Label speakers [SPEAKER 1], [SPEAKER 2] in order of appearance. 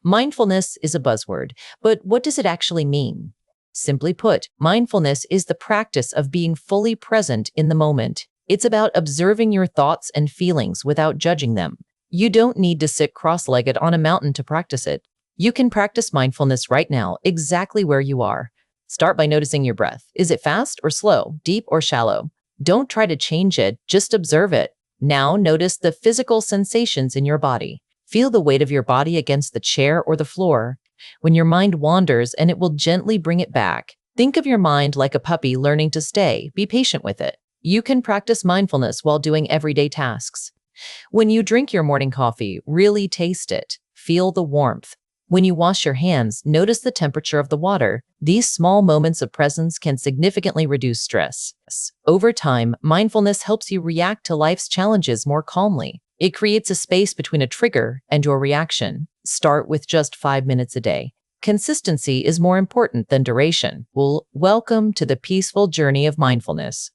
[SPEAKER 1] Mindfulness is a buzzword, but what does it actually mean? Simply put, mindfulness is the practice of being fully present in the moment. It's about observing your thoughts and feelings without judging them. You don't need to sit cross-legged on a mountain to practice it. You can practice mindfulness right now, exactly where you are. Start by noticing your breath. Is it fast or slow, deep or shallow? Don't try to change it, just observe it. Now notice the physical sensations in your body. Feel the weight of your body against the chair or the floor. When your mind wanders, and it will gently bring it back. Think of your mind like a puppy learning to stay. Be patient with it. You can practice mindfulness while doing everyday tasks. When you drink your morning coffee, really taste it. Feel the warmth. When you wash your hands, notice the temperature of the water. These small moments of presence can significantly reduce stress. Over time, mindfulness helps you react to life's challenges more calmly. It creates a space between a trigger and your reaction. Start with just 5 minutes a day. Consistency is more important than duration. Welcome to the peaceful journey of mindfulness.